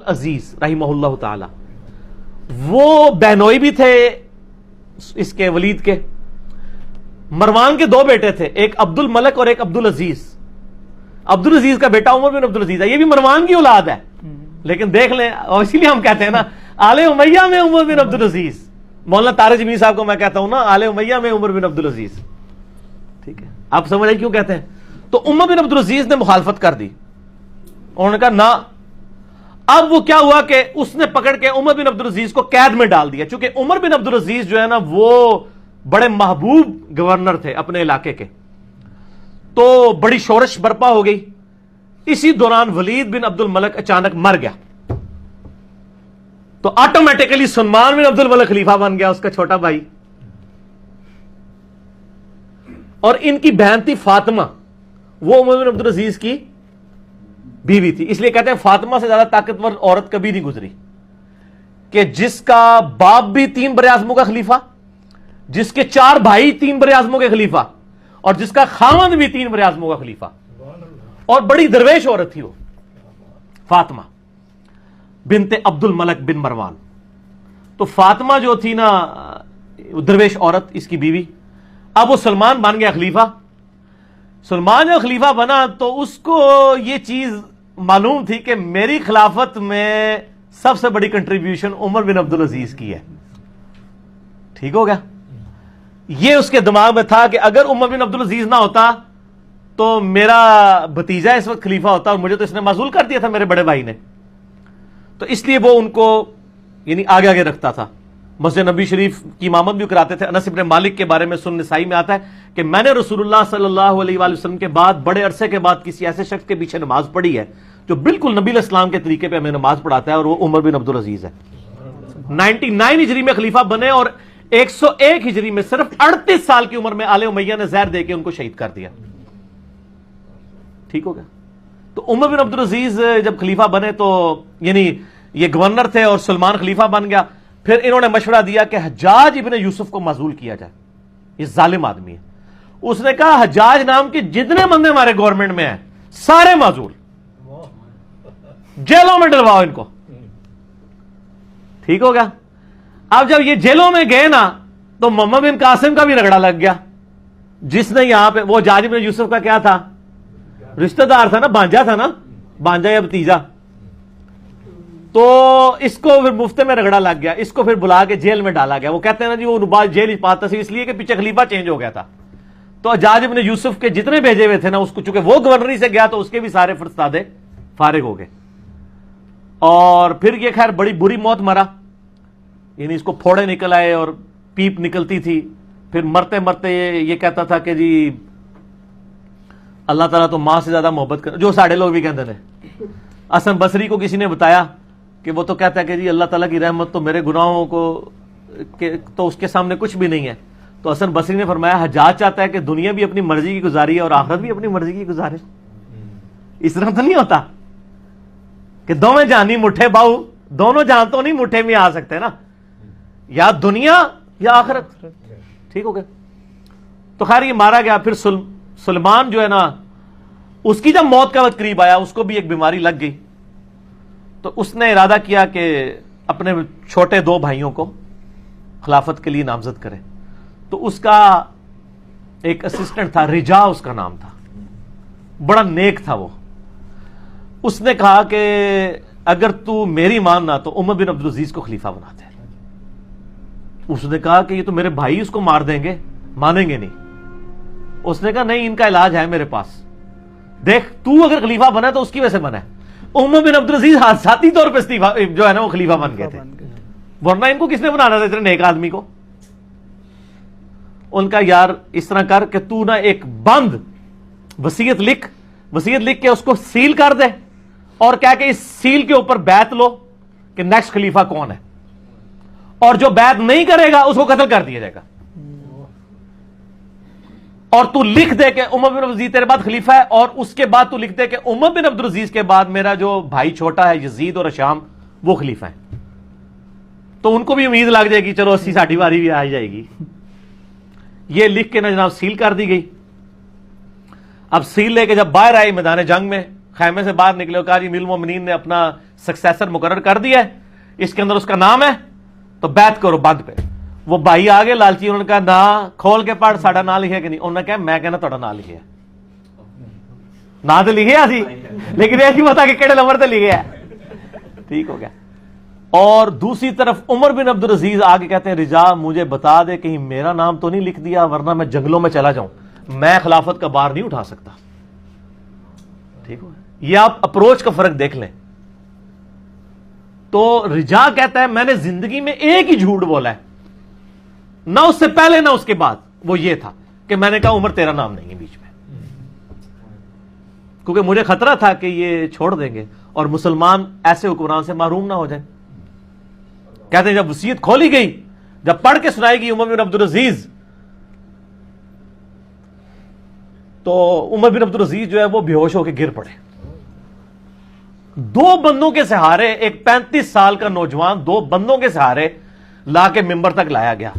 عزیز رحمہ اللہ تعالی، وہ بہنوئی بھی تھے اس کے ولید کے. مروان کے دو بیٹے تھے، ایک عبد الملک اور ایک عبد العزیز. عبد العزیز کا بیٹا عمر بن عبد العزیز ہے، یہ بھی مروان کی اولاد ہے. لیکن دیکھ لیں، اور اسی لیے ہم کہتے ہیں نا آل امیہ میں عمر بن عبد العزیز. مولانا طارق جمیل صاحب کو میں کہتا ہوں نا آل امیہ میں عمر بن عبد العزیز. ٹھیک ہے، آپ سمجھ رہے کیوں کہتے ہیں؟ تو عمر بن عبد العزیز نے مخالفت کر دی. انہوں نے کہا نہ. اب وہ کیا ہوا کہ اس نے پکڑ کے عمر بن عبد العزیز کو قید میں ڈال دیا. چونکہ عمر بن عبد العزیز جو ہے نا وہ بڑے محبوب گورنر تھے اپنے علاقے کے، تو بڑی شورش برپا ہو گئی. اسی دوران ولید بن عبد الملک اچانک مر گیا، تو آٹومیٹیکلی سلمان بن عبد الملک خلیفہ بن گیا، اس کا چھوٹا بھائی. اور ان کی بہن تھی فاطمہ، وہ عمر بن عبد العزیز کی بیوی تھی. اس لیے کہتے ہیں فاطمہ سے زیادہ طاقتور عورت کبھی نہیں گزری، کہ جس کا باپ بھی 3 براعظموں کا خلیفہ، جس کے 4 بھائی 3 براعظموں کے خلیفہ، اور جس کا خاوند بھی 3 براعظموں کا خلیفہ. اور بڑی درویش عورت تھی وہ فاطمہ بنت عبد الملک بن مروان. تو فاطمہ جو تھی نا درویش عورت، اس کی بیوی. اب وہ سلمان بن گیا خلیفہ. سلمان جب خلیفہ بنا تو اس کو یہ چیز معلوم تھی کہ میری خلافت میں سب سے بڑی کنٹریبیوشن عمر بن عبد العزیز کی ہے. ٹھیک ہو گیا؟ یہ اس کے دماغ میں تھا کہ اگر عمر بن عبد العزیز نہ ہوتا تو میرا بھتیجا اس وقت خلیفہ ہوتا، اور مجھے تو اس نے معزول کر دیا تھا میرے بڑے بھائی نے. تو اس لیے وہ ان کو یعنی آگے آگے رکھتا تھا. مسجد نبی شریف کی امامت بھی کراتے تھے. انس بن مالک کے بارے میں سنن نسائی میں آتا ہے کہ میں نے رسول اللہ صلی اللہ علیہ وآلہ وسلم کے بعد بڑے عرصے کے بعد کسی ایسے شخص کے پیچھے نماز پڑھی ہے جو بالکل نبی علیہ السلام کے طریقے پہ ہمیں نماز پڑھاتا ہے، اور وہ عمر بن عبد العزیز ہے. 99 ہجری میں خلیفہ بنے، اور 101 ہجری میں صرف 38 سال کی عمر میں آل امیہ نے زہر دے کے ان کو شہید کر دیا. ٹھیک ہو گیا؟ تو عمر بن عبد العزیز جب خلیفہ بنے تو یعنی یہ گورنر تھے اور سلمان خلیفہ بن گیا. پھر انہوں نے مشورہ دیا کہ حجاج ابن یوسف کو معزول کیا جائے، یہ ظالم آدمی ہے. اس نے کہا حجاج نام کے جتنے بندے ہمارے گورنمنٹ میں ہیں سارے معزول، جیلوں میں ڈلواؤ ان کو. ٹھیک ہو گیا؟ اب جب یہ جیلوں میں گئے نا تو محمد بن قاسم کا بھی رگڑا لگ گیا، جس نے یہاں پہ وہ حجاج ابن یوسف کا کیا تھا، رشتہ دار تھا نا، بانجا تھا نا، بانجا یا بھتیجا. تو اس کو پھر مفتے میں رگڑا لگ گیا، اس کو پھر بلا کے جیل میں ڈالا گیا. وہ کہتے ہیں نا جی وہ نباز جیل پاتا سی اس لیے کہ پیچھے خلیفہ چینج ہو گیا تھا. تو حجاج ابن یوسف کے جتنے بھیجے ہوئے تھے نا، اس کو چونکہ وہ گورنری سے گیا تو اس کے بھی سارے فرستادے فارغ ہو گئے. اور پھر یہ خیر بڑی بری موت مرا، یعنی اس کو پھوڑے نکل آئے اور پیپ نکلتی تھی. پھر مرتے مرتے یہ کہتا تھا کہ جی اللہ تعالیٰ تو ماں سے زیادہ محبت کر، جو ساڑھے لوگ بھی کہتے ہیں. حسن بصری کو کسی نے بتایا کہ وہ تو کہتا ہے کہ جی اللہ تعالیٰ کی رحمت تو میرے گناہوں کو تو اس کے سامنے کچھ بھی نہیں ہے. تو حسن بصری نے فرمایا حجاج چاہتا ہے کہ دنیا بھی اپنی مرضی کی گزاری ہے اور آخرت بھی اپنی مرضی کی گزارے. اس طرح تو نہیں ہوتا کہ دونوں جہانی مٹھے باؤ، دونوں جہان تو نہیں مٹھے میں آ سکتے نا، یا دنیا یا آخرت. ٹھیک ہو گیا؟ تو خیر یہ مارا گیا. پھر سلمان جو ہے نا، اس کی جب موت کا وقت قریب آیا اس کو بھی ایک بیماری لگ گئی. تو اس نے ارادہ کیا کہ اپنے چھوٹے 2 بھائیوں کو خلافت کے لیے نامزد کرے. تو اس کا ایک اسسٹنٹ تھا، رجا اس کا نام تھا، بڑا نیک تھا وہ. اس نے کہا کہ اگر تو میری ماننا تو عمر بن عبد العزیز کو خلیفہ بنا دے. اس نے کہا کہ یہ تو میرے بھائی اس کو مار دیں گے، مانیں گے نہیں. اس نے کہا نہیں، ان کا علاج ہے میرے پاس. دیکھ تو اگر خلیفہ بنا تو اس کی وجہ سے بنا ہے. عمر بن عبد العزیز حادثاتی طور پہ جو ہے نا وہ خلیفہ بن گئے تھے، ورنہ ان کو کس نے بنانا تھا اتنے نیک آدمی کو. ان کا یار اس طرح کر کہ تو نا ایک بند وصیت لکھ کے اس کو سیل کر دے، اور کہہ کہ اس سیل کے اوپر بیعت لو کہ نیکسٹ خلیفہ کون ہے، اور جو بیعت نہیں کرے گا اس کو قتل کر دیا جائے گا. اور تو لکھ دے کہ عمر بن عبد العزیز تیرے بعد خلیفہ ہے، اور اس کے بعد تو لکھ دے کہ عمر بن عبد العزیز کے بعد میرا جو بھائی چھوٹا ہے یزید اور ہشام وہ خلیفہ ہے. تو ان کو بھی امید لگ جائے گی چلو 80 ساٹھی باری بھی آ جائے گی. یہ لکھ کے نا جناب سیل کر دی گئی. اب سیل لے کے جب باہر آئے میدان جنگ میں خیمے سے باہر نکلے اور کہا جی امیر المومنین نے اپنا سکسیسر مقرر کر دیا ہے, اس کے اندر اس کا نام ہے, تو بیعت کرو بند پہ. وہ بھائی آگے لالچی, انہوں نے کہا نہ کھول کے پڑھ ساڈا نام لکھے کہ نہیں. انہوں نے کہا میں کہنا تھوڑا نام لکھے نہ تو لکھے سی, لیکن یہ نہیں پتا کہ کہڑے نمبر تے لکھے ہے. ٹھیک ہو گیا. اور دوسری طرف عمر بن عبد العزیز آگے کہتے ہیں رجا مجھے بتا دے کہیں میرا نام تو نہیں لکھ دیا ورنہ میں جنگلوں میں چلا جاؤں, میں خلافت کا بار نہیں اٹھا سکتا. ٹھیک ہو گیا. یہ آپ اپروچ کا فرق دیکھ لیں. تو رجا کہتا ہے میں نے زندگی میں ایک ہی جھوٹ بولا ہے, نہ اس سے پہلے نہ اس کے بعد, وہ یہ تھا کہ میں نے کہا عمر تیرا نام نہیں ہے بیچ میں, کیونکہ مجھے خطرہ تھا کہ یہ چھوڑ دیں گے اور مسلمان ایسے حکمران سے محروم نہ ہو جائیں. کہتے ہیں جب وصیت کھولی گئی, جب پڑھ کے سنائی گئی عمر بن عبد العزیز, تو عمر بن عبد العزیز جو ہے وہ بے ہوش ہو کے گر پڑے. 2 بندوں کے سہارے, ایک 35 سال کا نوجوان 2 بندوں کے سہارے لا کے ممبر تک لایا گیا.